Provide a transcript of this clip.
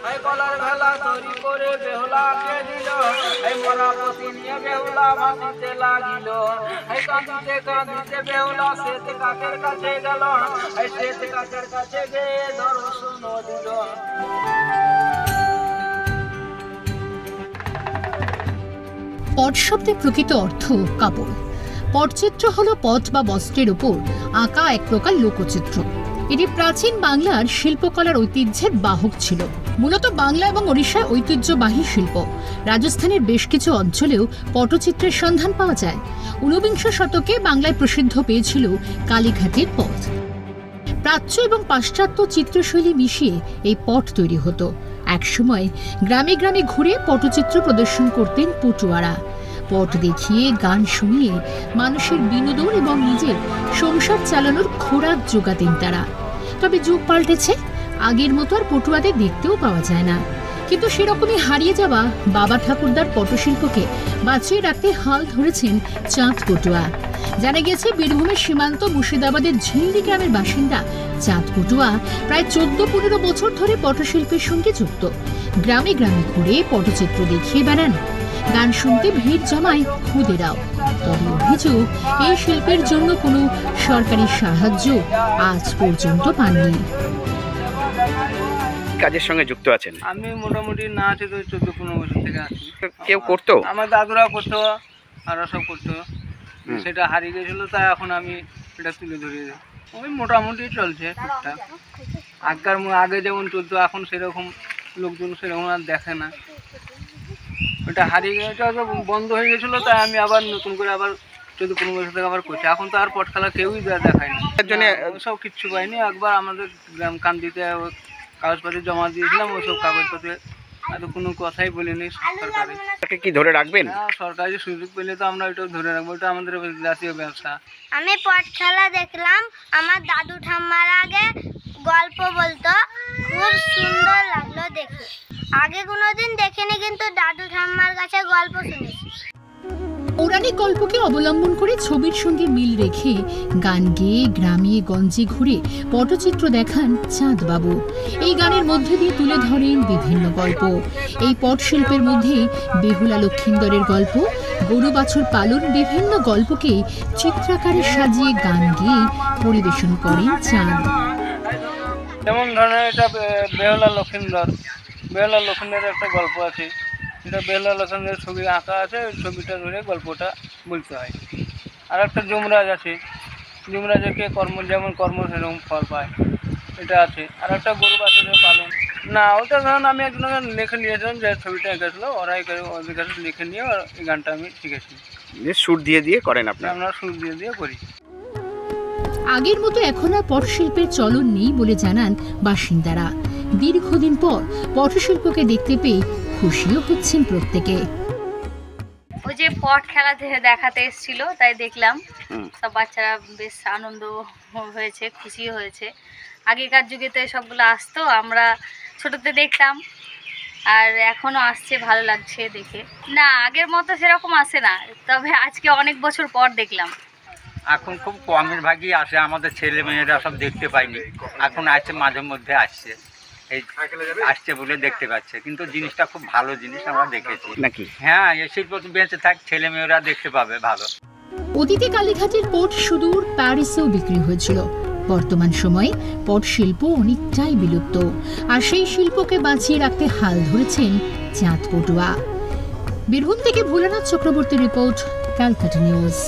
এই কলার ভেলা তৈরি করে বেহুলাকে দিল, এই মরাপতি নিয়ে বেহুলা ভাসিতে লাগিল। এই কাঁদিতে কাঁদিতে বেহুলা শ্বেত কাকের কাছে গেল, এই শ্বেত কাকের কাছে গিয়ে দর্শন দিল। পট শব্দের প্রকৃত অর্থ কাপড়। পটচিত্র হলো পট বা বস্ত্রের উপর আঁকা এক প্রকার লোকচিত্র। এটি প্রাচীন বাংলার শিল্পকলার ঐতিহ্যের বাহক ছিল। মূলত বাংলা এবং ওড়িশায় ঐতিহ্যবাহী শিল্প। রাজস্থানের বেশ কিছু অঞ্চলেও পটচিত্রের সন্ধান পাওয়া যায়। ঊনবিংশ শতকে বাংলায় প্রসিদ্ধ পেয়েছিল কালীঘাটের পট। প্রাচ্য এবং পাশ্চাত্য চিত্রশৈলী মিশিয়ে এই পট তৈরি হতো। একসময় গ্রামে গ্রামে ঘুরে পটচিত্র প্রদর্শন করতেন পটুয়ারা। পট দেখিয়ে গান শুনিয়ে মানুষের বিনোদন এবং নিজের সংসার চালানোর খোরাক জোগাতেন তারা। তবে যুগ পাল্টেছে, আগের মতো আর পটুয়াদের দেখতেও পাওয়া যায় না। কিন্তু সেরকমই হারিয়ে যাওয়া বাবা ঠাকুরদার পটশিল্পকে বাঁচিয়ে রাখতে হাল ধরেছেন চাঁদ পটুয়া। জানা গেছে বীরভূমের সীমান্ত মুর্শিদাবাদের ঝিল্লি গ্রামের বাসিন্দা চাঁদ পটুয়া প্রায় 14-15 বছর ধরে পটশিল্পের সঙ্গে যুক্ত। গ্রামে গ্রামে ঘুরে পটচিত্র দেখিয়ে বেড়ান, গান শুনতে ভিড় জমায় খুদেরাও। তবে অভিযোগ, এই শিল্পের জন্য কোনো সরকারি সাহায্য আজ পর্যন্ত পাননি। কাজের সঙ্গে যুক্ত আছেন? আমি মোটামুটি না আছে তো 14-15 বছর থেকে আছি। কেউ করতো? আমার দাদুরা করতো, আরো সব করতো। সেটা হারিয়ে গেছিল, তাই এখন আমি এটা তুলে ধরিয়ে দিই। ওই মোটামুটি চলছে টুকটাক। আগে যেমন চলতো এখন সেরকম লোকজন সেরকম আর দেখে না। ওটা হারিয়ে গেছে, বন্ধ হয়ে গেছিলো, তাই আমি আবার নতুন করে আবার 14-15 বছর থেকে আবার করছি। এখন তো আর পট খেলা কেউই দেখায় না, তার জন্য সব কিচ্ছু পাইনি। একবার আমাদের গ্রাম কান্দিতে কাগজপত্র জমা দিয়েছিলাম, ওইসব কাগজপত্রে এত কোনো কথাই বলিনি সরকারে। কি ধরে রাখবেন? সরকারি সুযোগ পেলে তো আমরা ওইটা ধরে রাখবো, ওটা আমাদের জাতীয় ব্যবসা। আমি পট খেলা দেখলাম, আমার দাদু ঠাম্মার আগে গল্প বলতো, খুব সুন্দর লাগলো দেখে। আগে কোনোদিন দেখিনি, কিন্তু দাদু ঠাম্মার কাছে গল্প শুনেছি। পৌরাণিক গল্পকে অবলম্বন করে ছবির সঙ্গে মিল রেখে গান গেয়ে গ্রামে গঞ্জে ঘুরে পটচিত্র দেখান চাঁদবাবু। এই গানের মধ্যে দিয়ে তুলে ধরেন বিভিন্ন গল্প। এই পট শিল্পের মধ্যে বেহুলা লক্ষিন্দরের গল্প, গরু বাছুর পালন, বিভিন্ন গল্পকে চিত্রাকারে সাজিয়ে গান গেয়ে পরিবেশন করেন চাঁদ। যেমন ধরেন এটা বেহুলা লক্ষিন্দরের একটা গল্প আছে। এটা বেহুলা লক্ষিন্দরের ছবি আঁকা আছে, ওই ছবিটা ধরে গল্পটা বলতে হয়। আর একটা যমরাজ আছে, যমরাজকে যেমন কর্ম সেরকম ফল পায়, এটা আছে। আর একটা গরু বাছুরের পালন। না, ওটা ধরুন আমি একজনকে লিখে নিয়েছিলাম, যে ছবিটা এঁকেছিল, ওরাই ওদের কাছে লিখে নিয়ে এই গানটা আমি শিখেছি। সুর দিয়ে দিয়ে করেন আপনারা? আমরা সুর দিয়ে দিয়ে করি। আগের মতো এখন আর পটশিল্পের চলন নেই বলে জানান বাসিন্দারা। দীর্ঘদিন পর পটশিল্পকে দেখতে পেয়ে খুশিও হচ্ছেন প্রত্যেকে। ওই যে পট খেলা দেখাতে এসেছিল, তাই দেখলাম। সব বাচ্চারা বেশ আনন্দ হয়েছে, খুশিও হয়েছে। আগেকার যুগে তো সবগুলো আসতো, আমরা ছোটতে দেখতাম, আর এখনো আসছে, ভালো লাগছে দেখে। না, আগের মতো সেরকম আসে না, তবে আজকে অনেক বছর পর দেখলাম। এখন খুব কমের ভাগই আসে, আমাদের ছেলে মেয়েরা সব দেখতে পাইনি, এখন আসছে, মাঝে মধ্যে আসছে, এই আসছে বলে দেখতে পাচ্ছে। কিন্তু জিনিসটা খুব ভালো জিনিস, আমরা দেখেছি নাকি? হ্যাঁ, এই শিল্প বেঁচে থাক, ছেলে মেয়েরা দেখতে পাবে ভালো। অতীতে কালীঘাটের পট সুদূর প্যারিসেও বিক্রি হয়েছিল। বর্তমান সময়ে পট শিল্প অনেকটাই বিলুপ্ত, আর সেই শিল্পকে বাঁচিয়ে রাখতে হাল ধরেছেন চাঁদ পটুয়া। বীরভূম থেকে ভোলানাথ চক্রবর্তী রিপোর্ট, ক্যালকাটা নিউজ।